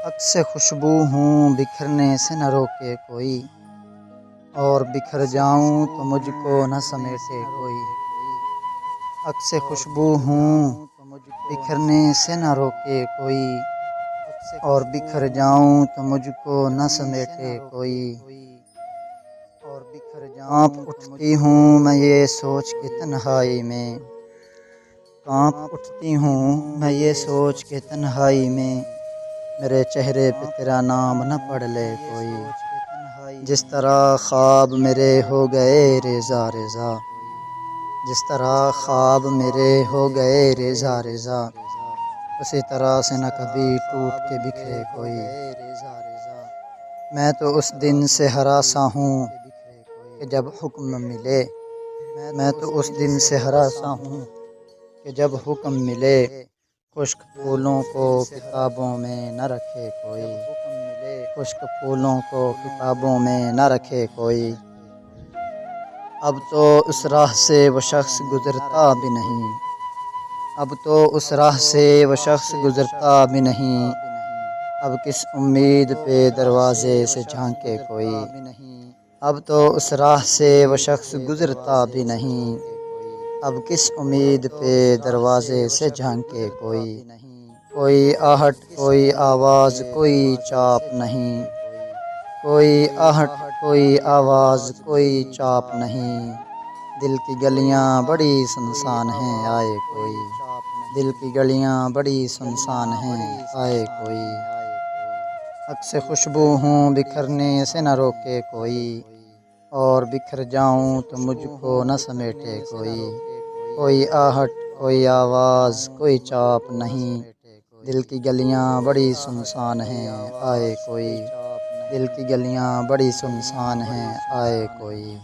عکس خوشبو ہوں بکھرنے سے نہ روکے کوئی، اور بکھر جاؤں تو مجھ کو نہ سمیٹے کوئی۔ عکس خوشبو ہوں بکھرنے سے نہ روکے کوئی، اور بکھر جاؤں تو مجھ کو نہ سمیٹے کوئی۔ کانپ اٹھتی ہوں میں یہ سوچ کے تنہائی میں، کانپ اٹھتی ہوں میں یہ سوچ کے تنہائی میں، میرے چہرے پہ تیرا نام نہ پڑھ لے کوئی۔ جس طرح خواب میرے ہو گئے ریزہ ریزہ، جس طرح خواب میرے ہو گئے ریزہ ریزہ، اسی طرح سے نہ کبھی ٹوٹ کے بکھرے کوئی۔ میں تو اس دن سے ہراساں ہوں کہ جب حکم ملے، میں تو اس دن سے ہراساں ہوں کہ جب حکم ملے، خشک پھولوں کو کتابوں میں نہ رکھے کوئی۔ خشک پھولوں کو کتابوں میں نہ رکھے کوئی۔ اب تو اس راہ سے وہ شخص گزرتا بھی نہیں، اب تو اس راہ سے وہ شخص گزرتا بھی نہیں، اب کس امید پہ دروازے سے جھانکے کوئی۔ اب تو اس راہ سے وہ شخص گزرتا بھی نہیں، اب کس امید پہ دروازے سے جھانکے کوئی۔ کوئی آہٹ کوئی آواز کوئی چاپ نہیں، کوئی آہٹ کوئی آواز کوئی چاپ نہیں، دل کی گلیاں بڑی سنسان ہیں آئے کوئی۔ دل کی گلیاں بڑی سنسان ہیں آئے کوئی۔ عکس خوشبو ہوں بکھرنے سے نہ روکے کوئی، اور بکھر جاؤں تو مجھ کو نہ سمیٹے کوئی۔ کوئی آہٹ کوئی آواز کوئی چاپ نہیں، دل کی گلیاں بڑی سنسان ہیں آئے کوئی۔ دل کی گلیاں بڑی سنسان ہیں آئے کوئی۔